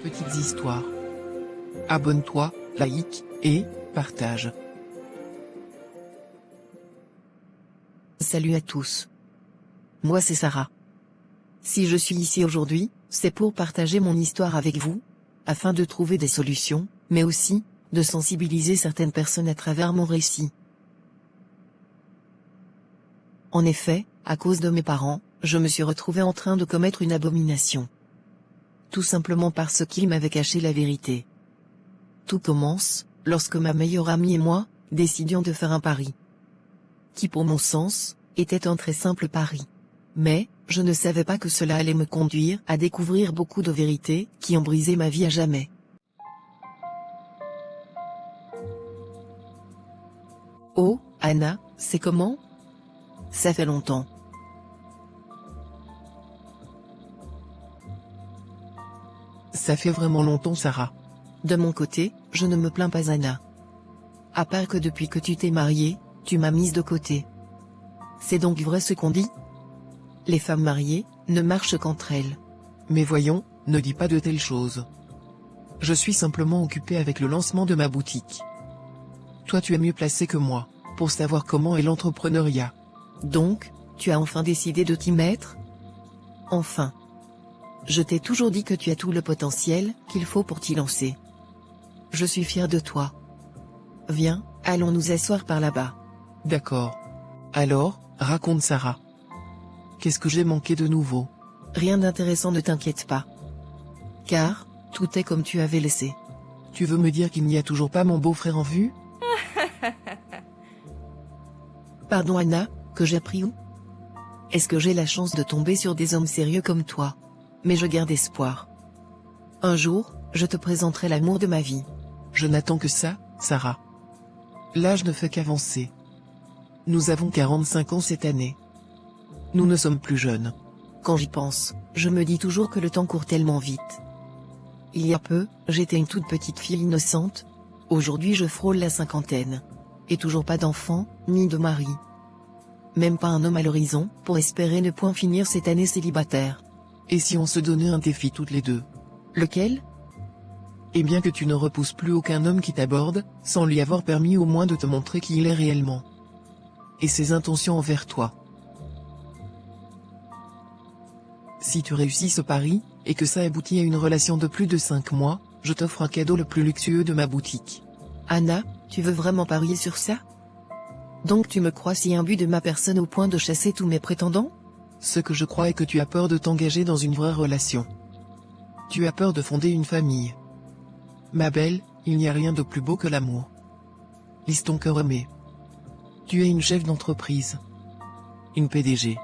petites histoires. Abonne-toi, like, et partage. Salut à tous. Moi c'est Sarah. Si je suis ici aujourd'hui, c'est pour partager mon histoire avec vous, afin de trouver des solutions, mais aussi, de sensibiliser certaines personnes à travers mon récit. En effet, à cause de mes parents, je me suis retrouvée en train de commettre une abomination. Tout simplement parce qu'ils m'avaient caché la vérité. Tout commence, lorsque ma meilleure amie et moi, décidions de faire un pari. Qui pour mon sens, était un très simple pari. Mais, je ne savais pas que cela allait me conduire à découvrir beaucoup de vérités qui ont brisé ma vie à jamais. Oh, Anna, c'est comment? Ça fait longtemps. Ça fait vraiment longtemps, Sarah. De mon côté, je ne me plains pas, Anna. À part que depuis que tu t'es mariée, tu m'as mise de côté. C'est donc vrai ce qu'on dit? Les femmes mariées ne marchent qu'entre elles. Mais voyons, ne dis pas de telles choses. Je suis simplement occupé avec le lancement de ma boutique. Toi tu es mieux placé que moi, pour savoir comment est l'entrepreneuriat. Donc, tu as enfin décidé de t'y mettre? Enfin. Je t'ai toujours dit que tu as tout le potentiel qu'il faut pour t'y lancer. Je suis fière de toi. Viens, allons nous asseoir par là-bas. D'accord. Alors, raconte Sarah. Qu'est-ce que j'ai manqué de nouveau? Rien d'intéressant, ne t'inquiète pas. Car, tout est comme tu avais laissé. Tu veux me dire qu'il n'y a toujours pas mon beau-frère en vue? Pardon Anna, que j'ai pris où? Est-ce que j'ai la chance de tomber sur des hommes sérieux comme toi? Mais je garde espoir. Un jour, je te présenterai l'amour de ma vie. Je n'attends que ça, Sarah. L'âge ne fait qu'avancer. Nous avons 45 ans cette année. Nous ne sommes plus jeunes. Quand j'y pense, je me dis toujours que le temps court tellement vite. Il y a peu, j'étais une toute petite fille innocente. Aujourd'hui je frôle la cinquantaine. Et toujours pas d'enfant, ni de mari. Même pas un homme à l'horizon, pour espérer ne point finir cette année célibataire. Et si on se donnait un défi toutes les deux? Lequel? Eh bien que tu ne repousses plus aucun homme qui t'aborde, sans lui avoir permis au moins de te montrer qui il est réellement. Et ses intentions envers toi. Si tu réussis ce pari, et que ça aboutit à une relation de plus de 5 mois, je t'offre un cadeau le plus luxueux de ma boutique. Anna, tu veux vraiment parier sur ça? Donc tu me crois si imbu de ma personne au point de chasser tous mes prétendants? Ce que je crois est que tu as peur de t'engager dans une vraie relation. Tu as peur de fonder une famille. Ma belle, il n'y a rien de plus beau que l'amour. Lise ton cœur aimé. Tu es une chef d'entreprise. Une PDG.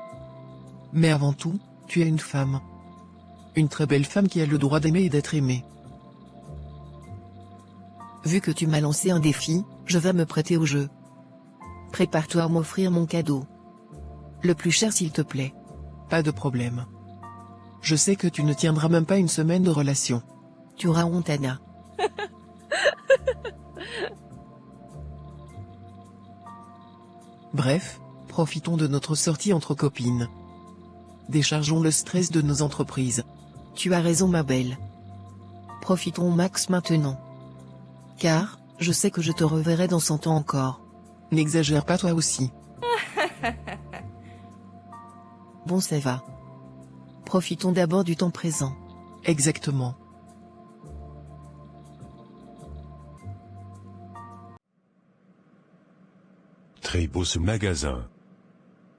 Mais avant tout, tu es une femme. Une très belle femme qui a le droit d'aimer et d'être aimée. Vu que tu m'as lancé un défi, je vais me prêter au jeu. Prépare-toi à m'offrir mon cadeau. Le plus cher s'il te plaît. Pas de problème. Je sais que tu ne tiendras même pas une semaine de relation. Tu auras honte, Anna. Bref, profitons de notre sortie entre copines. Déchargeons le stress de nos entreprises. Tu as raison, ma belle. Profitons au max maintenant. Car, je sais que je te reverrai dans 100 ans encore. N'exagère pas toi aussi. Bon, ça va. Profitons d'abord du temps présent. Exactement. Très beau ce magasin.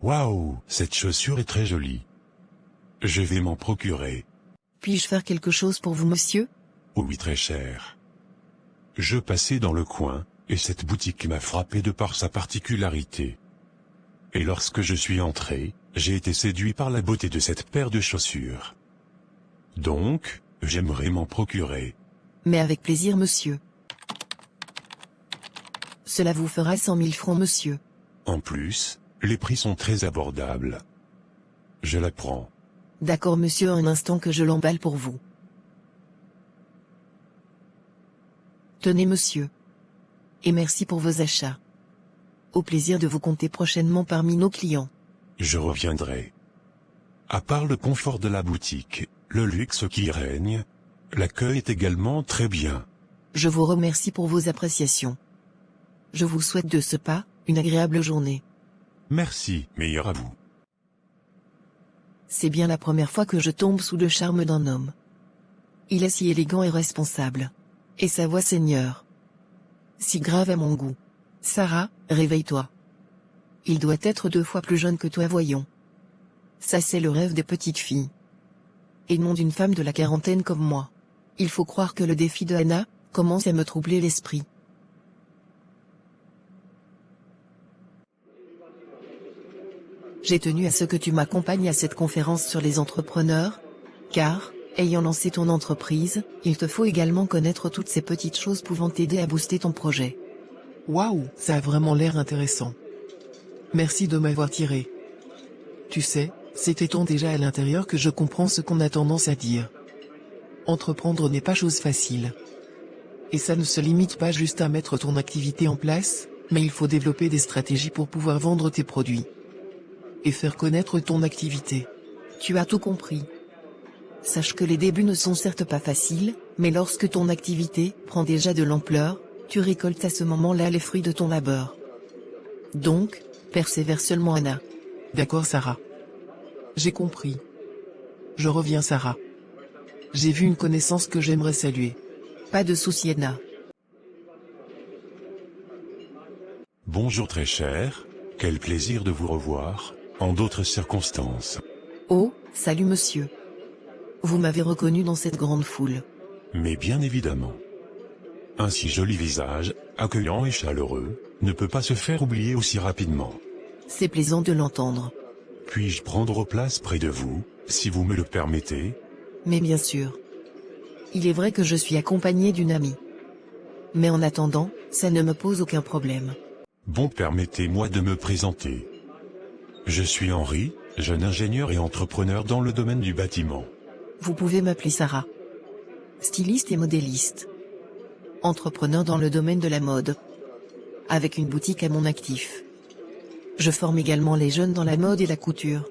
Waouh, cette chaussure est très jolie. Je vais m'en procurer. Puis-je faire quelque chose pour vous, monsieur? Oui, très cher. Je passais dans le coin, et cette boutique m'a frappé de par sa particularité. Et lorsque je suis entré, j'ai été séduit par la beauté de cette paire de chaussures. Donc, j'aimerais m'en procurer. Mais avec plaisir, monsieur. Cela vous fera 100 000 francs, monsieur. En plus, les prix sont très abordables. Je la prends. D'accord, monsieur, un instant que je l'emballe pour vous. Tenez, monsieur. Et merci pour vos achats. Au plaisir de vous compter prochainement parmi nos clients. Je reviendrai. À part le confort de la boutique, le luxe qui y règne, L'accueil est également très bien. Je vous remercie pour vos appréciations. Je vous souhaite de ce pas, une agréable journée. Merci, meilleur à vous. C'est bien la première fois que je tombe sous le charme d'un homme. Il est si élégant et responsable. Et sa voix seigneur. Si grave à mon goût. Sarah, réveille-toi. Il doit être 2 fois plus jeune que toi, voyons. Ça c'est le rêve des petites filles. Et non d'une femme de la quarantaine comme moi. Il faut croire que le défi de Anna commence à me troubler l'esprit. J'ai tenu à ce que tu m'accompagnes à cette conférence sur les entrepreneurs, car, ayant lancé ton entreprise, il te faut également connaître toutes ces petites choses pouvant t'aider à booster ton projet. Waouh, ça a vraiment l'air intéressant. Merci de m'avoir tiré. Tu sais, c'est étant déjà à l'intérieur que je comprends ce qu'on a tendance à dire. Entreprendre n'est pas chose facile. Et ça ne se limite pas juste à mettre ton activité en place, mais il faut développer des stratégies pour pouvoir vendre tes produits. Et faire connaître ton activité. Tu as tout compris. Sache que les débuts ne sont certes pas faciles, mais lorsque ton activité prend déjà de l'ampleur, tu récoltes à ce moment-là les fruits de ton labeur. Donc, persévère seulement, Anna. D'accord, Sarah. J'ai compris. Je reviens, Sarah. J'ai vu une connaissance que j'aimerais saluer. Pas de souci, Anna. Bonjour très cher, quel plaisir de vous revoir, en d'autres circonstances. Oh, salut monsieur. Vous m'avez reconnu dans cette grande foule. Mais bien évidemment. Un si joli visage, accueillant et chaleureux, ne peut pas se faire oublier aussi rapidement. C'est plaisant de l'entendre. Puis-je prendre place près de vous, si vous me le permettez? Mais bien sûr. Il est vrai que je suis accompagné d'une amie. Mais en attendant, ça ne me pose aucun problème. Bon, permettez-moi de me présenter. Je suis Henri, jeune ingénieur et entrepreneur dans le domaine du bâtiment. Vous pouvez m'appeler Sarah. Styliste et modéliste. Entrepreneur dans le domaine de la mode. Avec une boutique à mon actif. Je forme également les jeunes dans la mode et la couture.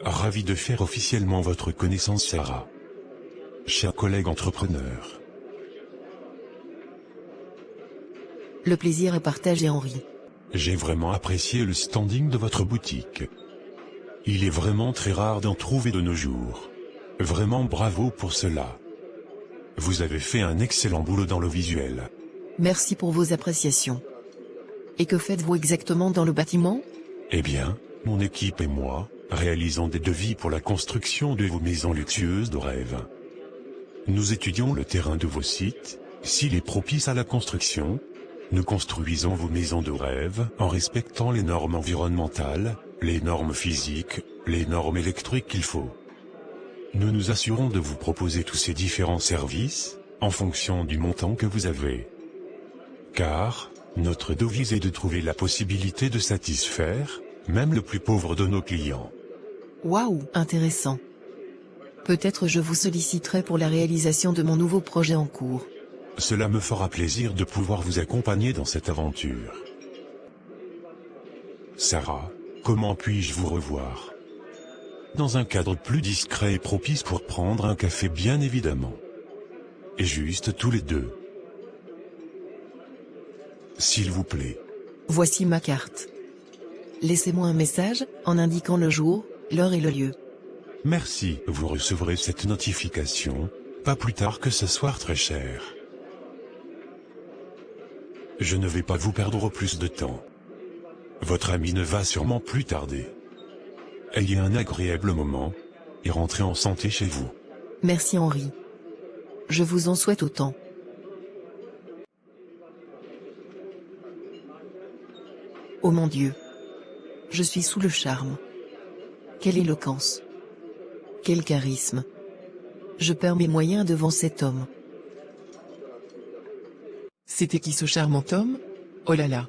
Ravi de faire officiellement votre connaissance, Sarah. Chers collègues entrepreneurs. Le plaisir est partagé, Henri. J'ai vraiment apprécié le standing de votre boutique. Il est vraiment très rare d'en trouver de nos jours. Vraiment bravo pour cela. Vous avez fait un excellent boulot dans le visuel. Merci pour vos appréciations. Et que faites-vous exactement dans le bâtiment? Eh bien, mon équipe et moi, réalisons des devis pour la construction de vos maisons luxueuses de rêve. Nous étudions le terrain de vos sites, s'il est propice à la construction. Nous construisons vos maisons de rêve en respectant les normes environnementales, les normes physiques, les normes électriques qu'il faut. Nous nous assurons de vous proposer tous ces différents services, en fonction du montant que vous avez. Car, notre devise est de trouver la possibilité de satisfaire, même le plus pauvre de nos clients. Waouh, intéressant. Peut-être je vous solliciterai pour la réalisation de mon nouveau projet en cours. Cela me fera plaisir de pouvoir vous accompagner dans cette aventure. Sarah, comment puis-je vous revoir? Dans un cadre plus discret et propice pour prendre un café, bien évidemment. Et juste tous les deux. S'il vous plaît. Voici ma carte. Laissez-moi un message, en indiquant le jour, l'heure et le lieu. Merci, vous recevrez cette notification, pas plus tard que ce soir, très cher. Je ne vais pas vous perdre plus de temps. Votre ami ne va sûrement plus tarder. Ayez un agréable moment, et rentrez en santé chez vous. Merci Henri. Je vous en souhaite autant. Oh mon Dieu. Je suis sous le charme. Quelle éloquence. Quel charisme. Je perds mes moyens devant cet homme. C'était qui ce charmant homme? Oh là là.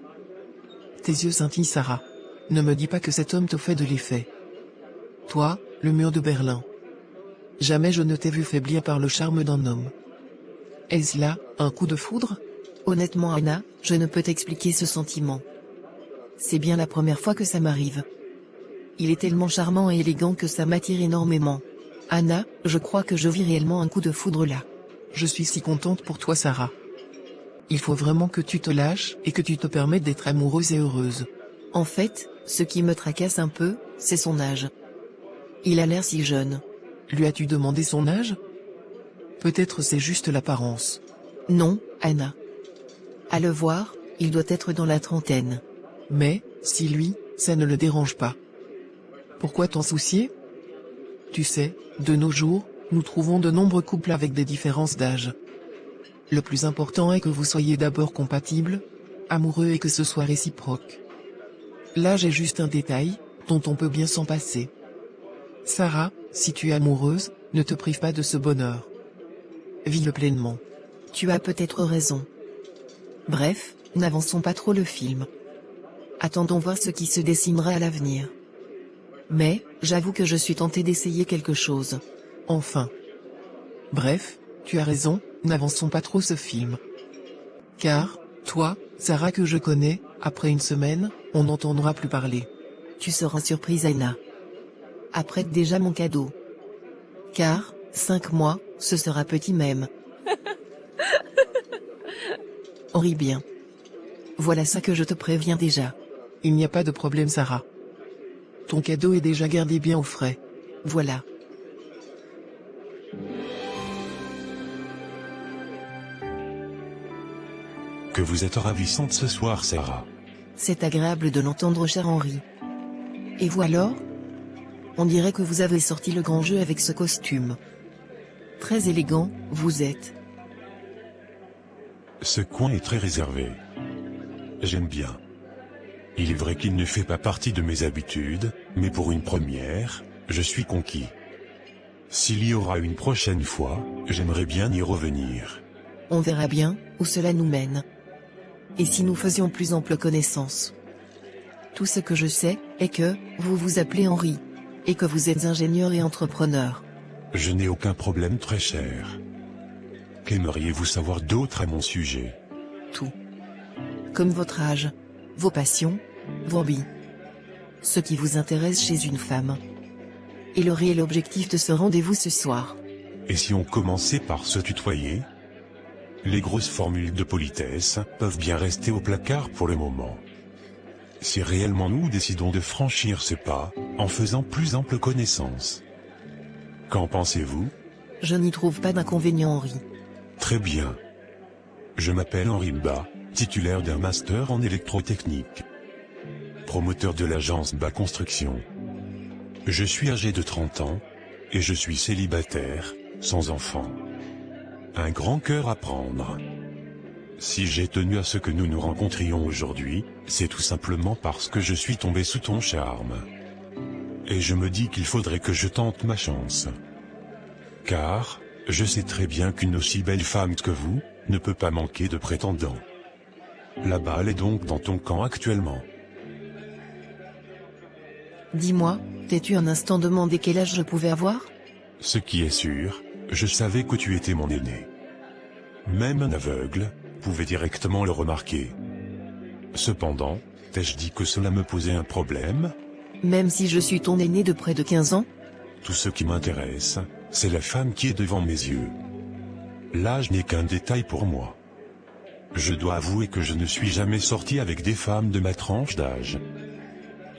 Tes yeux scintillent, Sarah. Ne me dis pas que cet homme te fait de l'effet. Toi, le mur de Berlin. Jamais je ne t'ai vu faiblir par le charme d'un homme. Est-ce là, un coup de foudre? Honnêtement Anna, je ne peux t'expliquer ce sentiment. C'est bien la première fois que ça m'arrive. Il est tellement charmant et élégant que ça m'attire énormément. Anna, je crois que je vis réellement un coup de foudre là. Je suis si contente pour toi, Sarah. Il faut vraiment que tu te lâches et que tu te permettes d'être amoureuse et heureuse. En fait, ce qui me tracasse un peu, c'est son âge. Il a l'air si jeune. Lui as-tu demandé son âge? Peut-être c'est juste l'apparence. Non, Anna. À le voir, il doit être dans la trentaine. Mais, si lui, ça ne le dérange pas. Pourquoi t'en soucier? Tu sais, de nos jours, nous trouvons de nombreux couples avec des différences d'âge. Le plus important est que vous soyez d'abord compatibles, amoureux et que ce soit réciproque. L'âge est juste un détail, dont on peut bien s'en passer. Sarah, si tu es amoureuse, ne te prive pas de ce bonheur. Vis-le pleinement. Tu as peut-être raison. Bref, n'avançons pas trop le film. Attendons voir ce qui se dessinera à l'avenir. Mais, j'avoue que je suis tentée d'essayer quelque chose. Enfin. Bref, tu as raison, n'avançons pas trop ce film. Car, toi, Sarah que je connais, après une semaine, on n'entendra plus parler. Tu seras surprise, Anna. Apprête déjà mon cadeau. Car, 5 mois, ce sera petit même. On rit bien. Voilà ça que je te préviens déjà. Il n'y a pas de problème, Sarah. Ton cadeau est déjà gardé bien au frais. Voilà. Que vous êtes ravissante ce soir, Sarah. C'est agréable de l'entendre, cher Henri. Et vous alors? On dirait que vous avez sorti le grand jeu avec ce costume. Très élégant, vous êtes. Ce coin est très réservé. J'aime bien. Il est vrai qu'il ne fait pas partie de mes habitudes, mais pour une première, je suis conquis. S'il y aura une prochaine fois, j'aimerais bien y revenir. On verra bien où cela nous mène. Et si nous faisions plus ample connaissance? Tout ce que je sais est que vous vous appelez Henri, et que vous êtes ingénieur et entrepreneur. Je n'ai aucun problème, très cher. Qu'aimeriez-vous savoir d'autre à mon sujet? Tout. Comme votre âge, vos passions, vos hobbies. Ce qui vous intéresse chez une femme. Et le réel objectif de ce rendez-vous ce soir. Et si on commençait par se tutoyer? Les grosses formules de politesse peuvent bien rester au placard pour le moment. Si réellement nous décidons de franchir ce pas, en faisant plus ample connaissance. Qu'en pensez-vous? Je n'y trouve pas d'inconvénient, Henri. Très bien. Je m'appelle Henri Mba, titulaire d'un master en électrotechnique. Promoteur de l'agence Mba Construction. Je suis âgé de 30 ans, et je suis célibataire, sans enfant. Un grand cœur à prendre. Si j'ai tenu à ce que nous nous rencontrions aujourd'hui, c'est tout simplement parce que je suis tombé sous ton charme. Et je me dis qu'il faudrait que je tente ma chance. Car, je sais très bien qu'une aussi belle femme que vous, ne peut pas manquer de prétendants. La balle est donc dans ton camp actuellement. Dis-moi, t'es-tu un instant demandé quel âge je pouvais avoir? Ce qui est sûr, je savais que tu étais mon aîné. Même un aveugle pouvait directement le remarquer. Cependant, t'ai-je dit que cela me posait un problème? Même si je suis ton aîné de près de 15 ans? Tout ce qui m'intéresse, c'est la femme qui est devant mes yeux. L'âge n'est qu'un détail pour moi. Je dois avouer que je ne suis jamais sorti avec des femmes de ma tranche d'âge.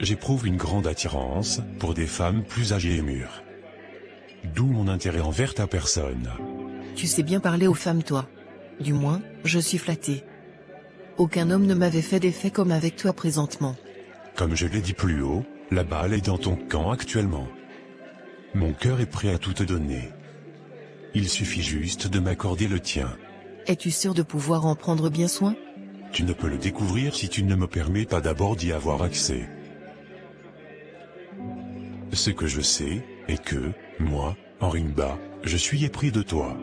J'éprouve une grande attirance pour des femmes plus âgées et mûres. D'où mon intérêt envers ta personne. Tu sais bien parler aux femmes, toi. Du moins, je suis flatté. Aucun homme ne m'avait fait d'effet comme avec toi présentement. Comme je l'ai dit plus haut, la balle est dans ton camp actuellement. Mon cœur est prêt à tout te donner. Il suffit juste de m'accorder le tien. Es-tu sûr de pouvoir en prendre bien soin? Tu ne peux le découvrir si tu ne me permets pas d'abord d'y avoir accès. Ce que je sais, est que, moi, Henri Mba, je suis épris de toi.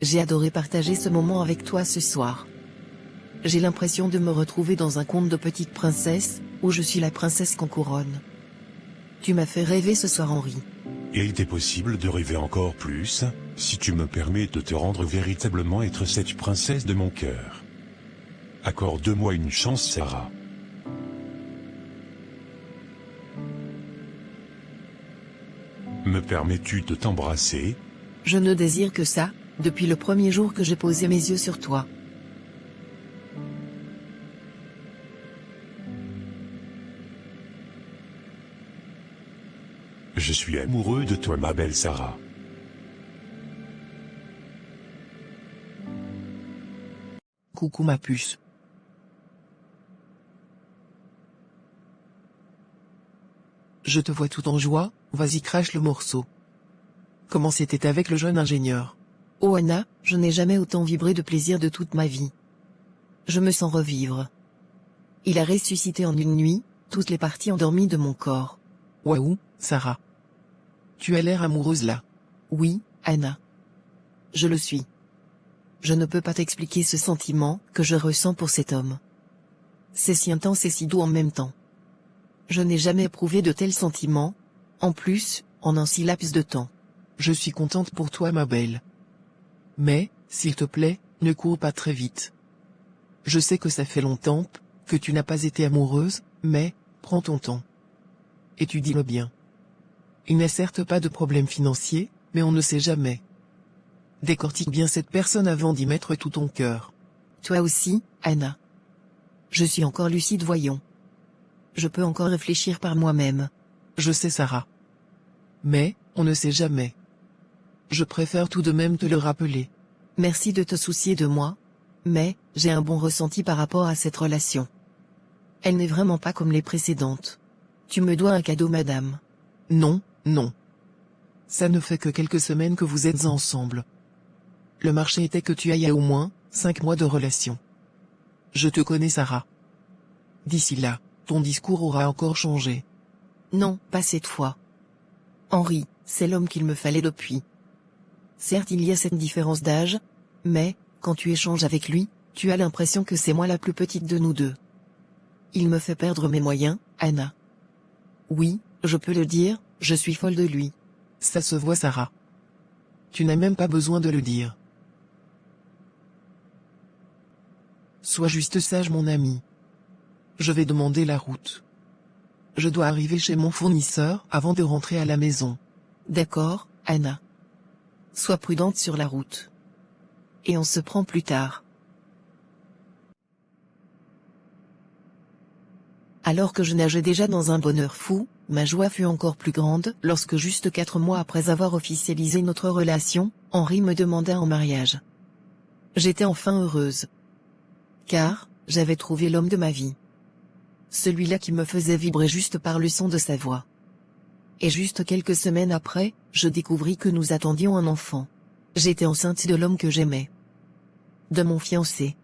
J'ai adoré partager ce moment avec toi ce soir. J'ai l'impression de me retrouver dans un conte de petite princesse, où je suis la princesse qu'on couronne. Tu m'as fait rêver ce soir, Henri. Et il est possible de rêver encore plus, si tu me permets de te rendre véritablement être cette princesse de mon cœur. Accorde-moi une chance, Sarah. Me permets-tu de t'embrasser? Je ne désire que ça, depuis le premier jour que j'ai posé mes yeux sur toi. Je suis amoureux de toi, ma belle Sarah. Coucou ma puce. Je te vois tout en joie, vas-y crache le morceau. Comment c'était avec le jeune ingénieur? Oh Anna, je n'ai jamais autant vibré de plaisir de toute ma vie. Je me sens revivre. Il a ressuscité en une nuit, toutes les parties endormies de mon corps. Waouh, Sarah. Tu as l'air amoureuse là. Oui, Anna. Je le suis. Je ne peux pas t'expliquer ce sentiment que je ressens pour cet homme. C'est si intense et si doux en même temps. Je n'ai jamais éprouvé de tels sentiments, en plus, en un si laps de temps. Je suis contente pour toi ma belle. Mais, s'il te plaît, ne cours pas très vite. Je sais que ça fait longtemps que tu n'as pas été amoureuse, mais, prends ton temps. Étudie-le bien. Il n'a certes pas de problème financier, mais on ne sait jamais. Décortique bien cette personne avant d'y mettre tout ton cœur. Toi aussi, Anna. Je suis encore lucide, voyons. Je peux encore réfléchir par moi-même. Je sais Sarah. Mais, on ne sait jamais. Je préfère tout de même te le rappeler. Merci de te soucier de moi, mais, j'ai un bon ressenti par rapport à cette relation. Elle n'est vraiment pas comme les précédentes. Tu me dois un cadeau, madame. Non, non. Ça ne fait que quelques semaines que vous êtes ensemble. Le marché était que tu ailles à au moins 5 mois de relation. Je te connais Sarah. D'ici là, ton discours aura encore changé. Non, pas cette fois. Henri, c'est l'homme qu'il me fallait depuis. Certes, il y a cette différence d'âge, mais, quand tu échanges avec lui, tu as l'impression que c'est moi la plus petite de nous deux. Il me fait perdre mes moyens, Anna. Oui, je peux le dire, je suis folle de lui. Ça se voit Sarah. Tu n'as même pas besoin de le dire. Sois juste sage mon ami. Je vais demander la route. Je dois arriver chez mon fournisseur avant de rentrer à la maison. D'accord, Anna. Sois prudente sur la route. Et on se prend plus tard. Alors que je nageais déjà dans un bonheur fou, ma joie fut encore plus grande lorsque juste 4 mois après avoir officialisé notre relation, Henri me demanda en mariage. J'étais enfin heureuse. Car, j'avais trouvé l'homme de ma vie. Celui-là qui me faisait vibrer juste par le son de sa voix. Et juste quelques semaines après, je découvris que nous attendions un enfant. J'étais enceinte de l'homme que j'aimais. De mon fiancé.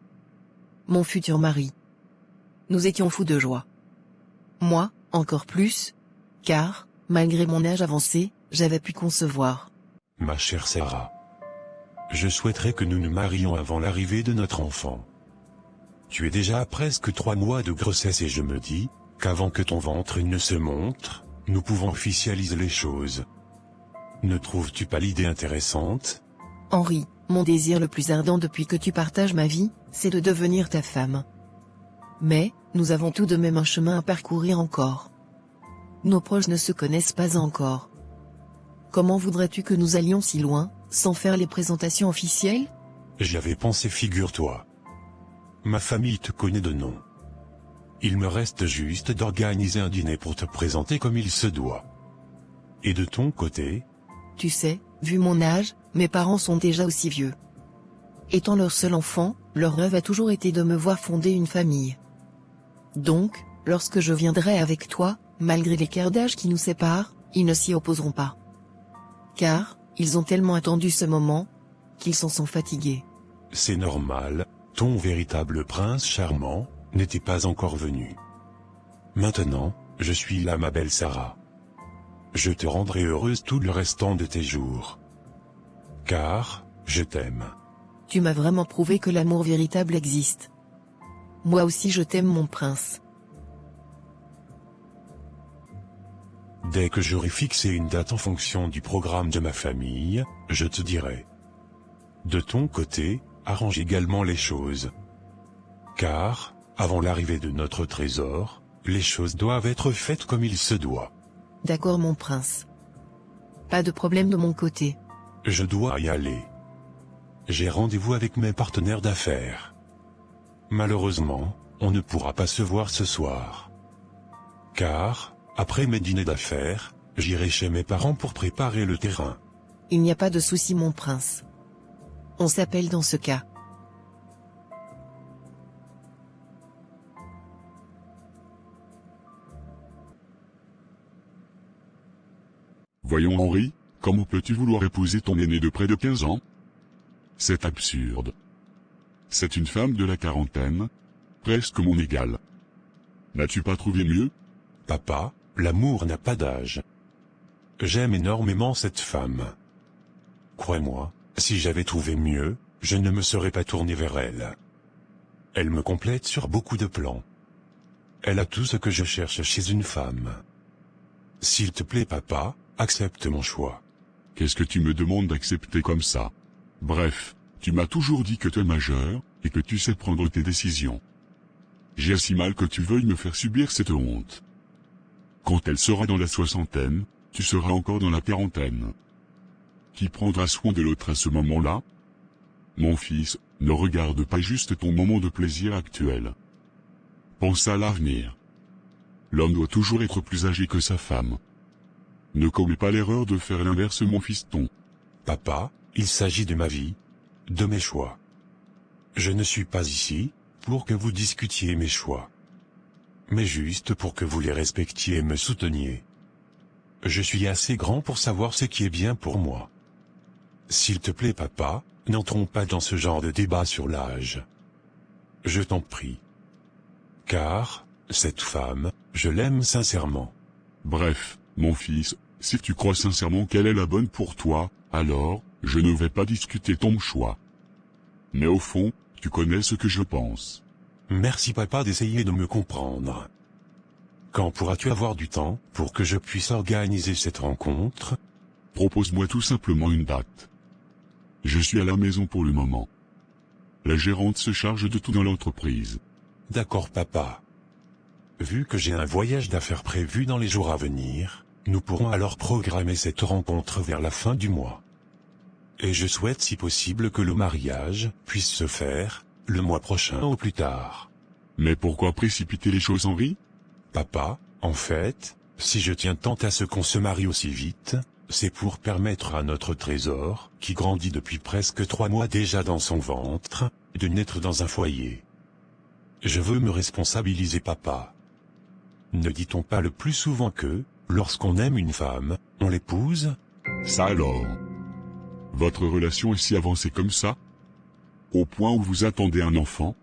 Mon futur mari. Nous étions fous de joie. Moi, encore plus, car, malgré mon âge avancé, j'avais pu concevoir. Ma chère Sarah. Je souhaiterais que nous nous marions avant l'arrivée de notre enfant. Tu es déjà à presque 3 mois de grossesse et je me dis, qu'avant que ton ventre ne se montre, nous pouvons officialiser les choses. Ne trouves-tu pas l'idée intéressante? Henri, mon désir le plus ardent depuis que tu partages ma vie, c'est de devenir ta femme. Mais, nous avons tout de même un chemin à parcourir encore. Nos proches ne se connaissent pas encore. Comment voudrais-tu que nous allions si loin, sans faire les présentations officielles? J'y avais pensé, figure-toi. Ma famille te connaît de nom. Il me reste juste d'organiser un dîner pour te présenter comme il se doit. Et de ton côté? Tu sais, vu mon âge, mes parents sont déjà aussi vieux. Étant leur seul enfant, leur rêve a toujours été de me voir fonder une famille. Donc, lorsque je viendrai avec toi, malgré l'écart d'âge qui nous sépare, ils ne s'y opposeront pas. Car, ils ont tellement attendu ce moment, qu'ils s'en sont fatigués. C'est normal, ton véritable prince charmant n'était pas encore venu. Maintenant, je suis là ma belle Sarah. Je te rendrai heureuse tout le restant de tes jours. Car, je t'aime. Tu m'as vraiment prouvé que l'amour véritable existe. Moi aussi je t'aime mon prince. Dès que j'aurai fixé une date en fonction du programme de ma famille, je te dirai. De ton côté, arrange également les choses. Car, avant l'arrivée de notre trésor, les choses doivent être faites comme il se doit. D'accord mon prince. Pas de problème de mon côté. Je dois y aller. J'ai rendez-vous avec mes partenaires d'affaires. Malheureusement, on ne pourra pas se voir ce soir. Car, après mes dîners d'affaires, j'irai chez mes parents pour préparer le terrain. Il n'y a pas de souci mon prince. On s'appelle dans ce cas. Voyons Henri, comment peux-tu vouloir épouser ton aîné de près de 15 ans? C'est absurde. C'est une femme de la quarantaine, presque mon égale. N'as-tu pas trouvé mieux? Papa, l'amour n'a pas d'âge. J'aime énormément cette femme. Crois-moi, si j'avais trouvé mieux, je ne me serais pas tourné vers elle. Elle me complète sur beaucoup de plans. Elle a tout ce que je cherche chez une femme. S'il te plaît papa, accepte mon choix. Qu'est-ce que tu me demandes d'accepter comme ça? Bref, tu m'as toujours dit que tu es majeur, et que tu sais prendre tes décisions. J'ai si mal que tu veuilles me faire subir cette honte. Quand elle sera dans la soixantaine, tu seras encore dans la quarantaine. Qui prendra soin de l'autre à ce moment-là? Mon fils, ne regarde pas juste ton moment de plaisir actuel. Pense à l'avenir. L'homme doit toujours être plus âgé que sa femme. Ne commets pas l'erreur de faire l'inverse mon fiston. Papa, il s'agit de ma vie, de mes choix. Je ne suis pas ici pour que vous discutiez mes choix, mais juste pour que vous les respectiez et me souteniez. Je suis assez grand pour savoir ce qui est bien pour moi. S'il te plaît papa, n'entrons pas dans ce genre de débat sur l'âge. Je t'en prie. Car, cette femme, je l'aime sincèrement. Bref, mon fils, si tu crois sincèrement qu'elle est la bonne pour toi, alors, je ne vais pas discuter ton choix. Mais au fond, tu connais ce que je pense. Merci papa d'essayer de me comprendre. Quand pourras-tu avoir du temps pour que je puisse organiser cette rencontre? Propose-moi tout simplement une date. Je suis à la maison pour le moment. La gérante se charge de tout dans l'entreprise. D'accord papa. Vu que j'ai un voyage d'affaires prévu dans les jours à venir, nous pourrons alors programmer cette rencontre vers la fin du mois. Et je souhaite si possible que le mariage puisse se faire, le mois prochain ou plus tard. Mais pourquoi précipiter les choses, Henri? Papa, en fait, si je tiens tant à ce qu'on se marie aussi vite, c'est pour permettre à notre trésor, qui grandit depuis presque 3 mois déjà dans son ventre, de naître dans un foyer. Je veux me responsabiliser papa. Ne dit-on pas le plus souvent que, lorsqu'on aime une femme, on l'épouse? Ça alors? Votre relation est si avancée comme ça? Au point où vous attendez un enfant?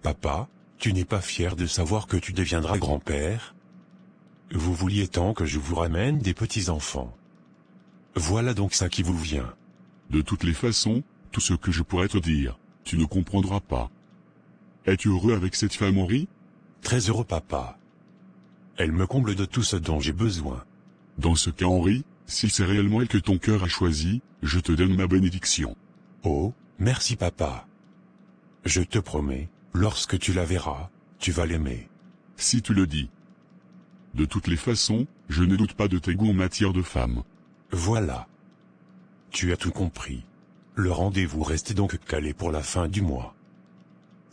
Papa, tu n'es pas fier de savoir que tu deviendras grand-père? Vous vouliez tant que je vous ramène des petits-enfants. Voilà donc ça qui vous vient. De toutes les façons, tout ce que je pourrais te dire, tu ne comprendras pas. Es-tu heureux avec cette femme, Henri? Très heureux papa. Elle me comble de tout ce dont j'ai besoin. Dans ce cas, Henri, si c'est réellement elle que ton cœur a choisi, je te donne ma bénédiction. Oh, merci papa. Je te promets, lorsque tu la verras, tu vas l'aimer. Si tu le dis. De toutes les façons, je ne doute pas de tes goûts en matière de femme. Voilà. Tu as tout compris. Le rendez-vous reste donc calé pour la fin du mois.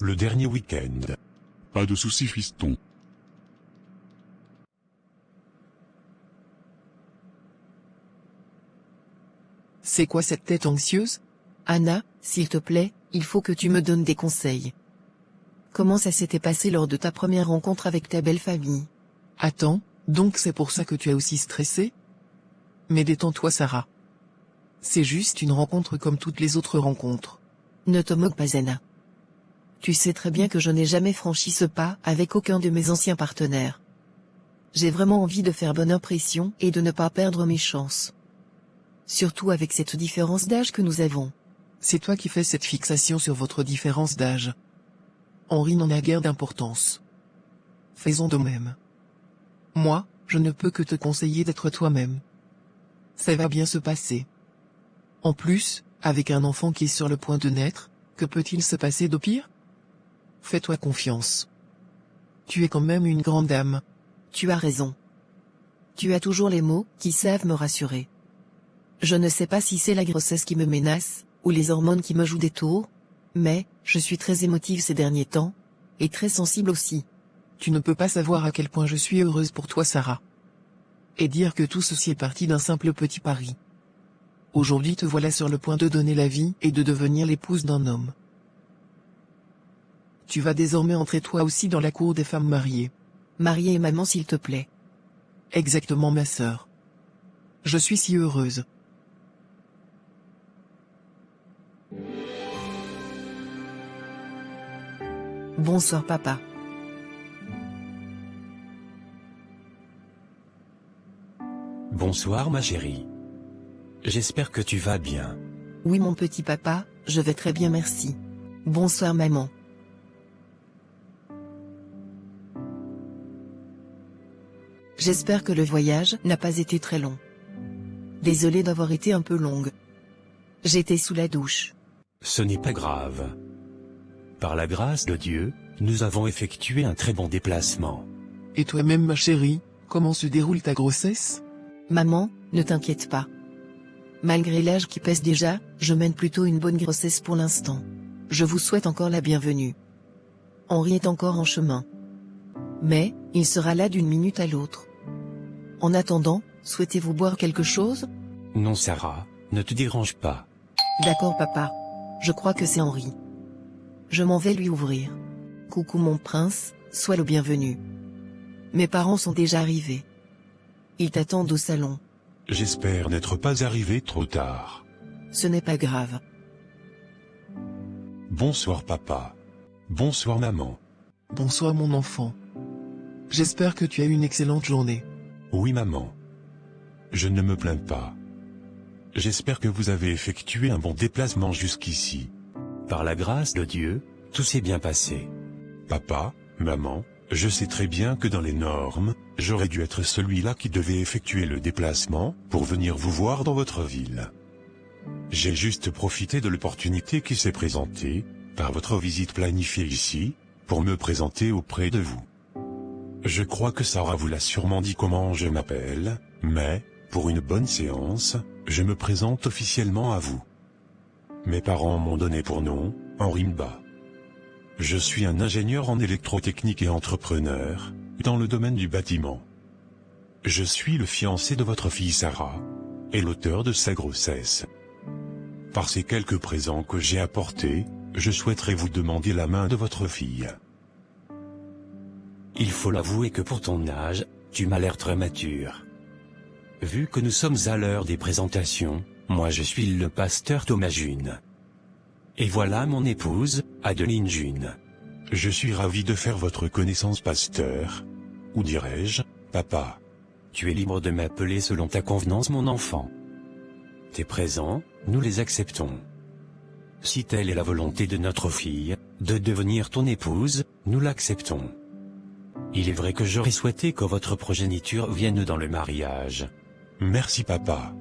Le dernier week-end. Pas de souci, fiston. C'est quoi cette tête anxieuse? Anna, s'il te plaît, il faut que tu me donnes des conseils. Comment ça s'était passé lors de ta première rencontre avec ta belle famille? Attends, donc c'est pour ça que tu es aussi stressée? Mais détends-toi Sarah. C'est juste une rencontre comme toutes les autres rencontres. Ne te moque pas Anna. Tu sais très bien que je n'ai jamais franchi ce pas avec aucun de mes anciens partenaires. J'ai vraiment envie de faire bonne impression et de ne pas perdre mes chances. Surtout avec cette différence d'âge que nous avons. C'est toi qui fais cette fixation sur votre différence d'âge. Henri n'en a guère d'importance. Faisons de même. Moi, je ne peux que te conseiller d'être toi-même. Ça va bien se passer. En plus, avec un enfant qui est sur le point de naître, que peut-il se passer de pire? Fais-toi confiance. Tu es quand même une grande dame. Tu as raison. Tu as toujours les mots qui savent me rassurer. Je ne sais pas si c'est la grossesse qui me menace, ou les hormones qui me jouent des tours, mais, je suis très émotive ces derniers temps, et très sensible aussi. Tu ne peux pas savoir à quel point je suis heureuse pour toi, Sarah. Et dire que tout ceci est parti d'un simple petit pari. Aujourd'hui te voilà sur le point de donner la vie et de devenir l'épouse d'un homme. Tu vas désormais entrer toi aussi dans la cour des femmes mariées. Mariée et maman s'il te plaît. Exactement ma sœur. Je suis si heureuse. Bonsoir papa. Bonsoir ma chérie. J'espère que tu vas bien. Oui mon petit papa, je vais très bien merci. Bonsoir maman. J'espère que le voyage n'a pas été très long. Désolée d'avoir été un peu longue. J'étais sous la douche. Ce n'est pas grave. Par la grâce de Dieu, nous avons effectué un très bon déplacement. Et toi-même ma chérie, comment se déroule ta grossesse? Maman, ne t'inquiète pas. Malgré l'âge qui pèse déjà, je mène plutôt une bonne grossesse pour l'instant. Je vous souhaite encore la bienvenue. Henri est encore en chemin. Mais, il sera là d'une minute à l'autre. En attendant, souhaitez-vous boire quelque chose? Non Sarah, ne te dérange pas. D'accord papa. Je crois que c'est Henri. Je m'en vais lui ouvrir. Coucou mon prince, sois le bienvenu. Mes parents sont déjà arrivés. Ils t'attendent au salon. J'espère n'être pas arrivé trop tard. Ce n'est pas grave. Bonsoir papa. Bonsoir maman. Bonsoir mon enfant. J'espère que tu as eu une excellente journée. Oui maman. Je ne me plains pas. J'espère que vous avez effectué un bon déplacement jusqu'ici. Par la grâce de Dieu, tout s'est bien passé. Papa, maman, je sais très bien que dans les normes, j'aurais dû être celui-là qui devait effectuer le déplacement pour venir vous voir dans votre ville. J'ai juste profité de l'opportunité qui s'est présentée, par votre visite planifiée ici, pour me présenter auprès de vous. Je crois que Sarah vous l'a sûrement dit comment je m'appelle, mais, pour une bonne séance, je me présente officiellement à vous. Mes parents m'ont donné pour nom, Henri Mba. Je suis un ingénieur en électrotechnique et entrepreneur, dans le domaine du bâtiment. Je suis le fiancé de votre fille Sarah, et l'auteur de sa grossesse. Par ces quelques présents que j'ai apportés, je souhaiterais vous demander la main de votre fille. Il faut l'avouer que pour ton âge, tu m'as l'air très mature. Vu que nous sommes à l'heure des présentations, moi je suis le pasteur Thomas June. Et voilà mon épouse, Adeline June. Je suis ravi de faire votre connaissance pasteur. Ou dirais-je, papa. Tu es libre de m'appeler selon ta convenance mon enfant. Tes présents, nous les acceptons. Si telle est la volonté de notre fille, de devenir ton épouse, nous l'acceptons. Il est vrai que j'aurais souhaité que votre progéniture vienne dans le mariage. Merci papa.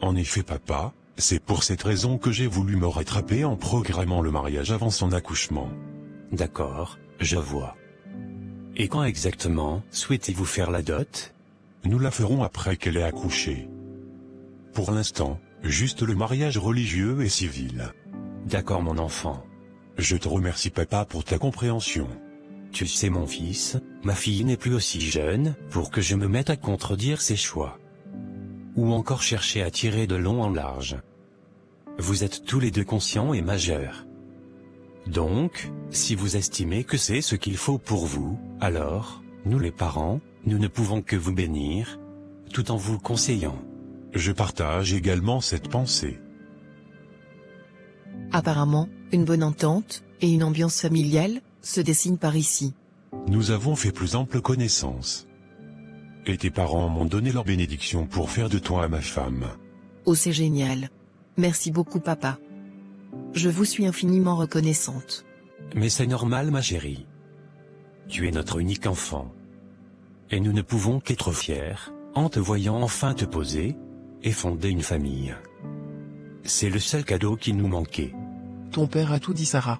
En effet papa, c'est pour cette raison que j'ai voulu me rattraper en programmant le mariage avant son accouchement. D'accord, je vois. Et quand exactement souhaitez-vous faire la dot? Nous la ferons après qu'elle ait accouché. Pour l'instant, juste le mariage religieux et civil. D'accord mon enfant. Je te remercie papa pour ta compréhension. Tu sais mon fils, ma fille n'est plus aussi jeune pour que je me mette à contredire ses choix. Ou encore chercher à tirer de long en large. Vous êtes tous les deux conscients et majeurs. Donc, si vous estimez que c'est ce qu'il faut pour vous, alors, nous les parents, nous ne pouvons que vous bénir, tout en vous conseillant. Je partage également cette pensée. Apparemment, une bonne entente, et une ambiance familiale, se dessinent par ici. Nous avons fait plus ample connaissance. Et tes parents m'ont donné leur bénédiction pour faire de toi ma femme. Oh c'est génial. Merci beaucoup papa. Je vous suis infiniment reconnaissante. Mais c'est normal ma chérie. Tu es notre unique enfant. Et nous ne pouvons qu'être fiers, en te voyant enfin te poser, et fonder une famille. C'est le seul cadeau qui nous manquait. Ton père a tout dit Sarah.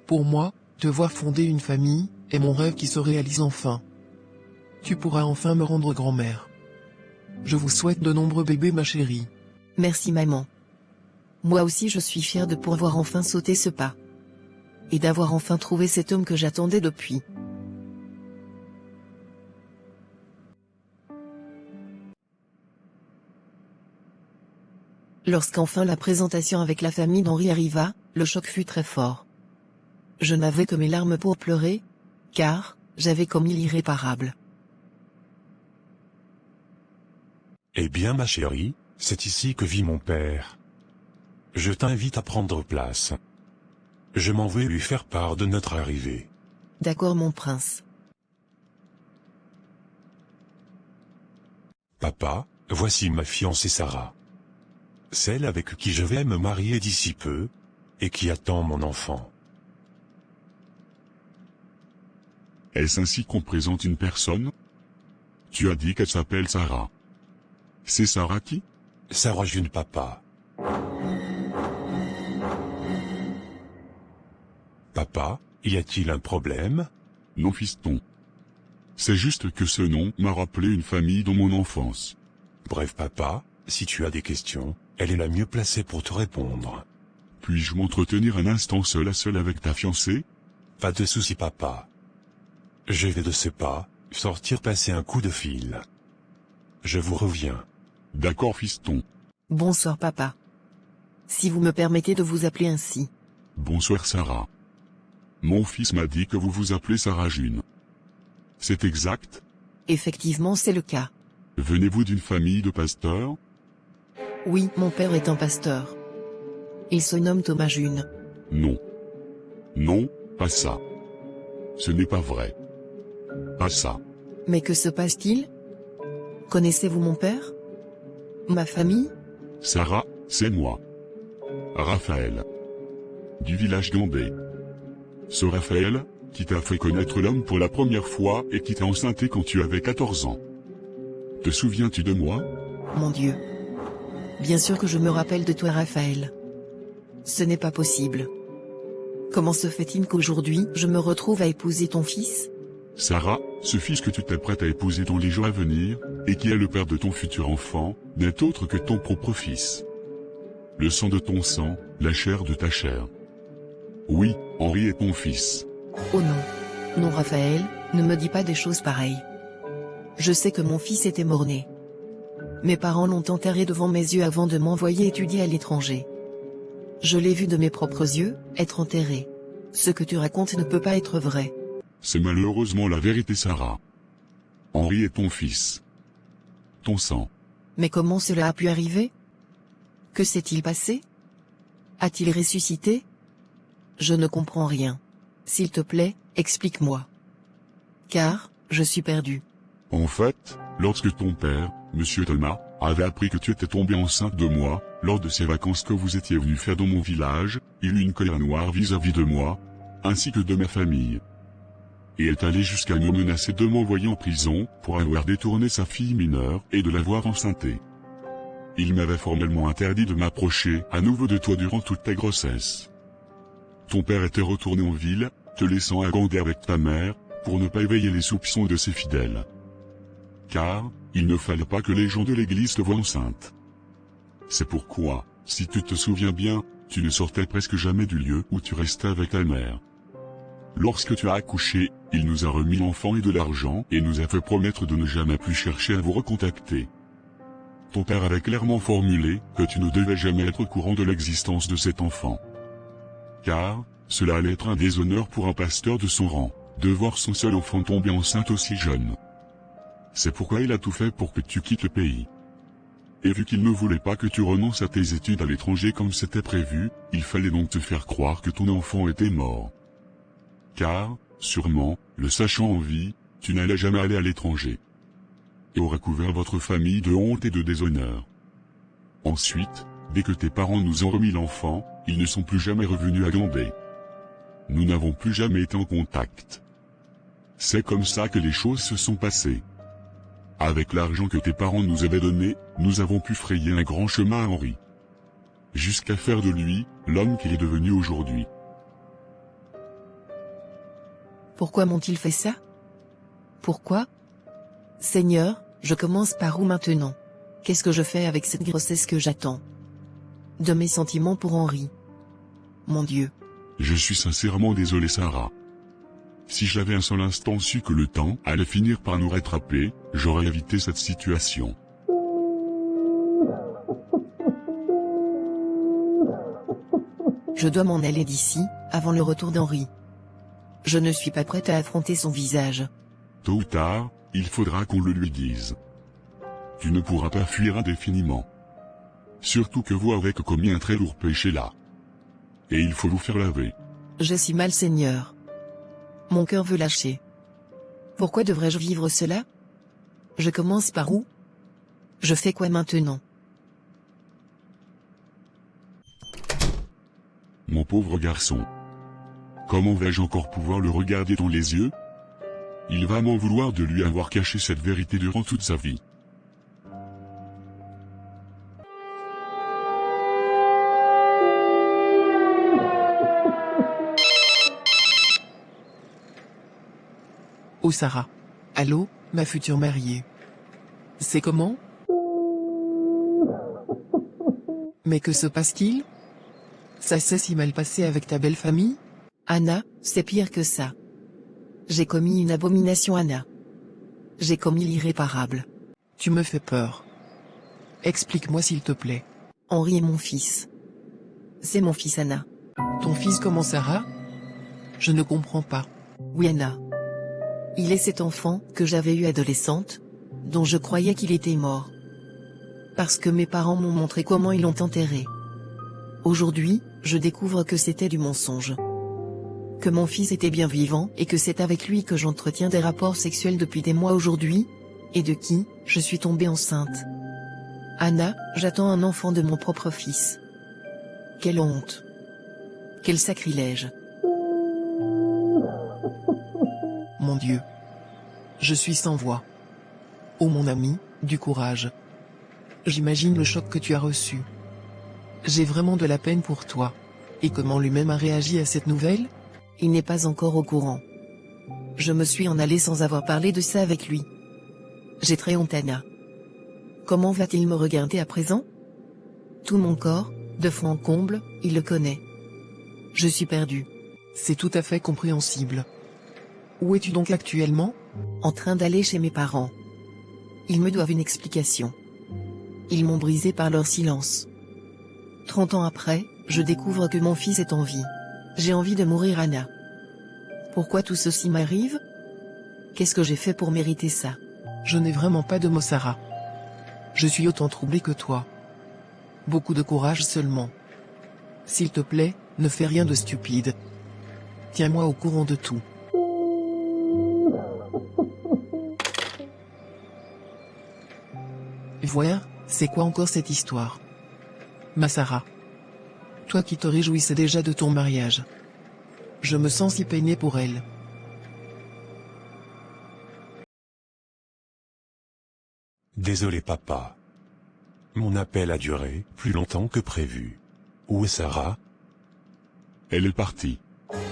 Pour moi, te voir fonder une famille, est mon rêve qui se réalise enfin. Tu pourras enfin me rendre grand-mère. Je vous souhaite de nombreux bébés ma chérie. Merci maman. Moi aussi je suis fière de pouvoir enfin sauter ce pas. Et d'avoir enfin trouvé cet homme que j'attendais depuis. Lorsqu'enfin la présentation avec la famille d'Henri arriva, le choc fut très fort. Je n'avais que mes larmes pour pleurer, car j'avais commis l'irréparable. Eh bien ma chérie, c'est ici que vit mon père. Je t'invite à prendre place. Je m'en vais lui faire part de notre arrivée. D'accord mon prince. Papa, voici ma fiancée Sarah. Celle avec qui je vais me marier d'ici peu, et qui attend mon enfant. Est-ce ainsi qu'on présente une personne? Tu as dit qu'elle s'appelle Sarah. C'est Sarah qui? Sarah June papa. Papa, y a-t-il un problème? Non fiston. C'est juste que ce nom m'a rappelé une famille dans mon enfance. Bref papa, si tu as des questions, elle est la mieux placée pour te répondre. Puis-je m'entretenir un instant seul à seul avec ta fiancée? Pas de souci papa. Je vais de ce pas, sortir passer un coup de fil. Je vous reviens. D'accord fiston. Bonsoir papa. Si vous me permettez de vous appeler ainsi. Bonsoir Sarah. Mon fils m'a dit que vous vous appelez Sarah June. C'est exact? Effectivement c'est le cas. Venez-vous d'une famille de pasteurs? Oui, mon père est un pasteur. Il se nomme Thomas June. Non. Non, pas ça. Ce n'est pas vrai. Pas ça. Mais que se passe-t-il? Connaissez-vous mon père? Ma famille? Sarah, c'est moi. Raphaël. Du village d'Andé. Ce Raphaël, qui t'a fait connaître l'homme pour la première fois et qui t'a enceinté quand tu avais 14 ans. Te souviens-tu de moi? Mon Dieu. Bien sûr que je me rappelle de toi Raphaël. Ce n'est pas possible. Comment se fait-il qu'aujourd'hui je me retrouve à épouser ton fils? Sarah, ce fils que tu t'es prête à épouser dans les jours à venir, et qui est le père de ton futur enfant, n'est autre que ton propre fils. Le sang de ton sang, la chair de ta chair. Oui, Henri est ton fils. Oh non. Non Raphaël, ne me dis pas des choses pareilles. Je sais que mon fils était mort-né. Mes parents l'ont enterré devant mes yeux avant de m'envoyer étudier à l'étranger. Je l'ai vu de mes propres yeux, être enterré. Ce que tu racontes ne peut pas être vrai. C'est malheureusement la vérité Sarah. Henri est ton fils. Ton sang. Mais comment cela a pu arriver? Que s'est-il passé? A-t-il ressuscité? Je ne comprends rien. S'il te plaît, explique-moi. Car, je suis perdu. En fait, lorsque ton père, Monsieur Thomas, avait appris que tu étais tombée enceinte de moi, lors de ces vacances que vous étiez venu faire dans mon village, il eut une colère noire vis-à-vis de moi, ainsi que de ma famille. Et est allé jusqu'à me menacer de m'envoyer en prison pour avoir détourné sa fille mineure et de l'avoir enceintée. Il m'avait formellement interdit de m'approcher à nouveau de toi durant toute ta grossesse. Ton père était retourné en ville, te laissant à Gandé avec ta mère, pour ne pas éveiller les soupçons de ses fidèles. Car, il ne fallait pas que les gens de l'église te voient enceinte. C'est pourquoi, si tu te souviens bien, tu ne sortais presque jamais du lieu où tu restais avec ta mère. Lorsque tu as accouché, il nous a remis l'enfant et de l'argent et nous a fait promettre de ne jamais plus chercher à vous recontacter. Ton père avait clairement formulé que tu ne devais jamais être au courant de l'existence de cet enfant. Car, cela allait être un déshonneur pour un pasteur de son rang, de voir son seul enfant tomber enceinte aussi jeune. C'est pourquoi il a tout fait pour que tu quittes le pays. Et vu qu'il ne voulait pas que tu renonces à tes études à l'étranger comme c'était prévu, il fallait donc te faire croire que ton enfant était mort. Car, sûrement, le sachant en vie, tu n'allais jamais aller à l'étranger. Et aurais couvert votre famille de honte et de déshonneur. Ensuite, dès que tes parents nous ont remis l'enfant, ils ne sont plus jamais revenus à Gandé. Nous n'avons plus jamais été en contact. C'est comme ça que les choses se sont passées. Avec l'argent que tes parents nous avaient donné, nous avons pu frayer un grand chemin à Henri. Jusqu'à faire de lui, l'homme qu'il est devenu aujourd'hui. Pourquoi m'ont-ils fait ça? Pourquoi? Seigneur, je commence par où maintenant? Qu'est-ce que je fais avec cette grossesse que j'attends? De mes sentiments pour Henri. Mon Dieu. Je suis sincèrement désolé Sarah. Si j'avais un seul instant su que le temps allait finir par nous rattraper, j'aurais évité cette situation. Je dois m'en aller d'ici, avant le retour d'Henri. Je ne suis pas prête à affronter son visage. Tôt ou tard, il faudra qu'on le lui dise. Tu ne pourras pas fuir indéfiniment. Surtout que vous avez commis un très lourd péché là. Et il faut vous faire laver. J'ai si mal, Seigneur. Mon cœur veut lâcher. Pourquoi devrais-je vivre cela? Je commence par où? Je fais quoi maintenant? Mon pauvre garçon. Comment vais-je encore pouvoir le regarder dans les yeux? Il va m'en vouloir de lui avoir caché cette vérité durant toute sa vie. Oh Sarah. Allô, ma future mariée. C'est comment? Mais que se passe-t-il? Ça s'est si mal passé avec ta belle famille? Anna, c'est pire que ça. J'ai commis une abomination, Anna. J'ai commis l'irréparable. Tu me fais peur. Explique-moi s'il te plaît. Henri est mon fils. C'est mon fils, Anna. Ton fils comment Sarah? Je ne comprends pas. Oui, Anna. Il est cet enfant que j'avais eu adolescente, dont je croyais qu'il était mort. Parce que mes parents m'ont montré comment ils l'ont enterré. Aujourd'hui, je découvre que c'était du mensonge. Que mon fils était bien vivant et que c'est avec lui que j'entretiens des rapports sexuels depuis des mois aujourd'hui, et de qui je suis tombée enceinte. Anna, j'attends un enfant de mon propre fils. Quelle honte. Quel sacrilège. Mon Dieu. Je suis sans voix. Oh mon ami, du courage. J'imagine le choc que tu as reçu. J'ai vraiment de la peine pour toi. Et comment lui-même a réagi à cette nouvelle? Il n'est pas encore au courant. Je me suis en allée sans avoir parlé de ça avec lui. J'ai très honte, Anna. Comment va-t-il me regarder à présent? Tout mon corps, de fond en comble, il le connaît. Je suis perdue. C'est tout à fait compréhensible. Où es-tu donc actuellement? En train d'aller chez mes parents. Ils me doivent une explication. Ils m'ont brisé par leur silence. 30 ans après, je découvre que mon fils est en vie. J'ai envie de mourir, Anna. Pourquoi tout ceci m'arrive? Qu'est-ce que j'ai fait pour mériter ça? Je n'ai vraiment pas de mots, Sarah. Je suis autant troublée que toi. Beaucoup de courage seulement. S'il te plaît, ne fais rien de stupide. Tiens-moi au courant de tout. Voilà, c'est quoi encore cette histoire? Ma Sarah. Toi qui te réjouissais déjà de ton mariage. Je me sens si peinée pour elle. Désolé papa. Mon appel a duré plus longtemps que prévu. Où est Sarah? Elle est partie.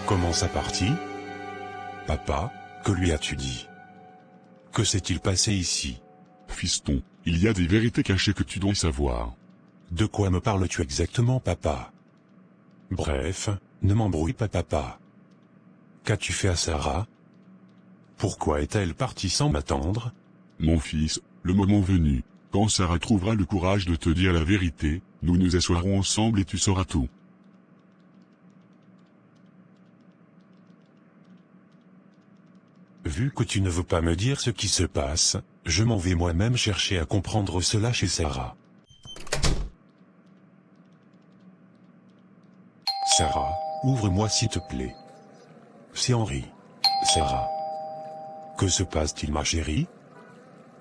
Comment ça partie? Papa, que lui as-tu dit? Que s'est-il passé ici? Fiston, il y a des vérités cachées que tu dois savoir. De quoi me parles-tu exactement, papa? Bref, ne m'embrouille pas, papa. Qu'as-tu fait à Sarah? Pourquoi est-elle partie sans m'attendre? Mon fils, le moment venu, quand Sarah trouvera le courage de te dire la vérité, nous nous asseoirons ensemble et tu sauras tout. Vu que tu ne veux pas me dire ce qui se passe, je m'en vais moi-même chercher à comprendre cela chez Sarah. Sarah, ouvre-moi s'il te plaît. C'est Henri. Sarah. Que se passe-t-il, ma chérie?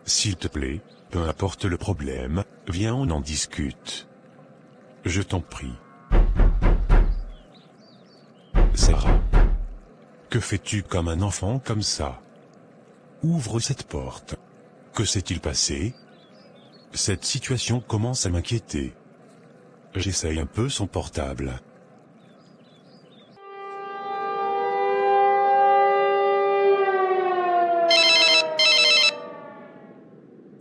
S'il te plaît, peu importe le problème, viens on en discute. Je t'en prie. Sarah. Que fais-tu comme un enfant comme ça? Ouvre cette porte. Que s'est-il passé? Cette situation commence à m'inquiéter. J'essaye un peu son portable.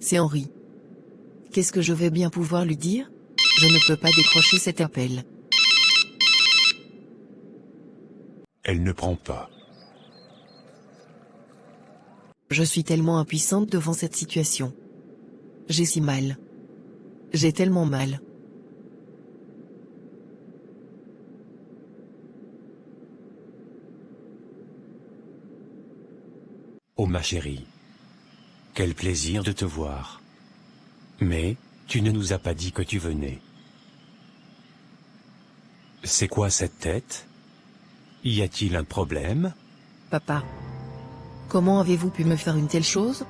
C'est Henri. Qu'est-ce que je vais bien pouvoir lui dire? Je ne peux pas décrocher cet appel. Elle ne prend pas. Je suis tellement impuissante devant cette situation. J'ai si mal. J'ai tellement mal. Oh ma chérie. Quel plaisir de te voir. Mais, tu ne nous as pas dit que tu venais. C'est quoi cette tête? Y a-t-il un problème? Papa. Comment avez-vous pu me faire une telle chose?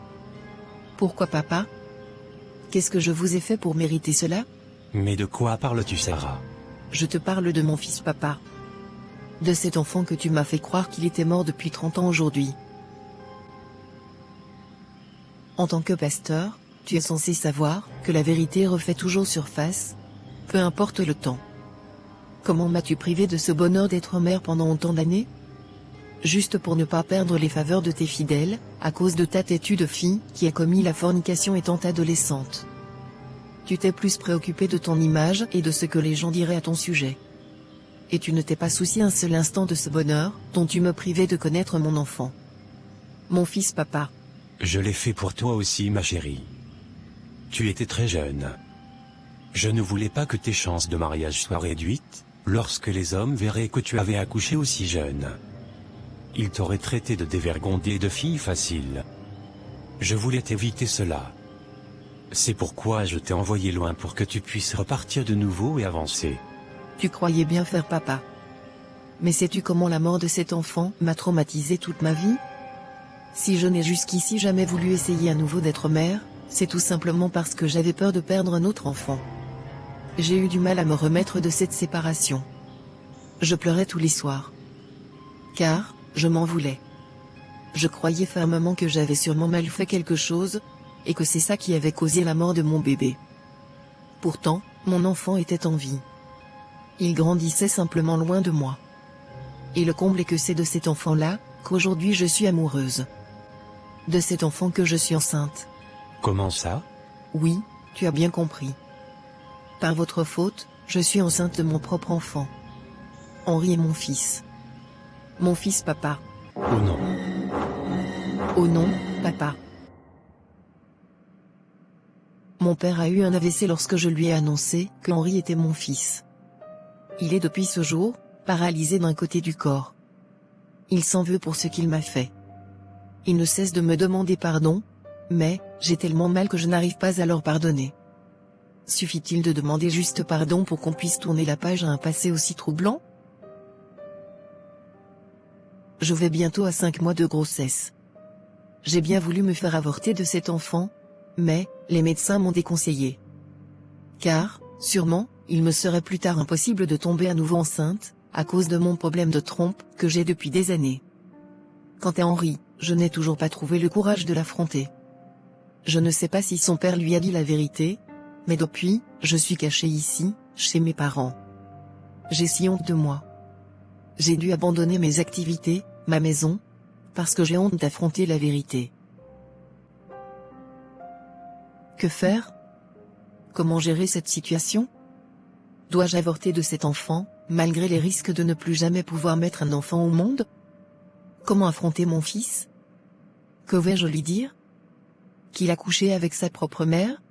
Pourquoi papa? Qu'est-ce que je vous ai fait pour mériter cela? Mais de quoi parles-tu, Sarah? Je te parle de mon fils papa. De cet enfant que tu m'as fait croire qu'il était mort depuis 30 ans aujourd'hui. En tant que pasteur, tu es censé savoir que la vérité refait toujours surface, peu importe le temps. Comment m'as-tu privé de ce bonheur d'être mère pendant autant d'années? Juste pour ne pas perdre les faveurs de tes fidèles, à cause de ta têtue de fille qui a commis la fornication étant adolescente. Tu t'es plus préoccupé de ton image et de ce que les gens diraient à ton sujet. Et tu ne t'es pas soucié un seul instant de ce bonheur, dont tu me privais de connaître mon enfant. Mon fils papa. Je l'ai fait pour toi aussi, ma chérie. Tu étais très jeune. Je ne voulais pas que tes chances de mariage soient réduites, lorsque les hommes verraient que tu avais accouché aussi jeune. Ils t'auraient traité de dévergondée et de fille facile. Je voulais t'éviter cela. C'est pourquoi je t'ai envoyé loin pour que tu puisses repartir de nouveau et avancer. Tu croyais bien faire papa. Mais sais-tu comment la mort de cet enfant m'a traumatisé toute ma vie? Si je n'ai jusqu'ici jamais voulu essayer à nouveau d'être mère, c'est tout simplement parce que j'avais peur de perdre un autre enfant. J'ai eu du mal à me remettre de cette séparation. Je pleurais tous les soirs. Car, je m'en voulais. Je croyais fermement que j'avais sûrement mal fait quelque chose, et que c'est ça qui avait causé la mort de mon bébé. Pourtant, mon enfant était en vie. Il grandissait simplement loin de moi. Et le comble est que c'est de cet enfant-là, qu'aujourd'hui je suis amoureuse. De cet enfant que je suis enceinte. Comment ça? Oui, tu as bien compris. Par votre faute, je suis enceinte de mon propre enfant. Henri est mon fils. Mon fils papa. Oh non. Oh non, papa. Mon père a eu un AVC lorsque je lui ai annoncé que Henri était mon fils. Il est depuis ce jour, paralysé d'un côté du corps. Il s'en veut pour ce qu'il m'a fait. Il ne cesse de me demander pardon, mais j'ai tellement mal que je n'arrive pas à leur pardonner. Suffit-il de demander juste pardon pour qu'on puisse tourner la page à un passé aussi troublant? Je vais bientôt à 5 mois de grossesse. J'ai bien voulu me faire avorter de cet enfant, mais les médecins m'ont déconseillé. Car, sûrement, il me serait plus tard impossible de tomber à nouveau enceinte, à cause de mon problème de trompe que j'ai depuis des années. Quant à Henri, je n'ai toujours pas trouvé le courage de l'affronter. Je ne sais pas si son père lui a dit la vérité, mais depuis, je suis cachée ici, chez mes parents. J'ai si honte de moi. J'ai dû abandonner mes activités, ma maison, parce que j'ai honte d'affronter la vérité. Que faire? Comment gérer cette situation? Dois-je avorter de cet enfant, malgré les risques de ne plus jamais pouvoir mettre un enfant au monde? Comment affronter mon fils? Que vais-je lui dire? Qu'il a couché avec sa propre mère?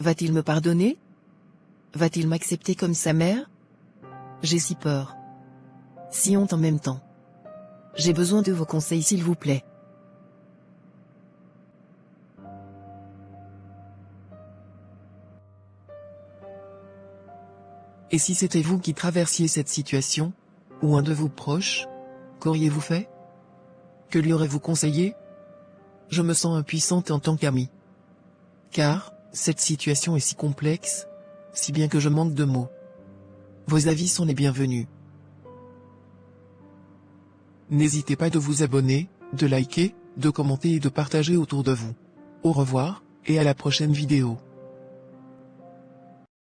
Va-t-il me pardonner? Va-t-il m'accepter comme sa mère? J'ai si peur. Si honte en même temps. J'ai besoin de vos conseils s'il vous plaît. Et si c'était vous qui traversiez cette situation, ou un de vos proches, qu'auriez-vous fait? Que lui aurez-vous conseillé? Je me sens impuissante en tant qu'amie. Car, cette situation est si complexe, si bien que je manque de mots. Vos avis sont les bienvenus. N'hésitez pas de vous abonner, de liker, de commenter et de partager autour de vous. Au revoir, et à la prochaine vidéo.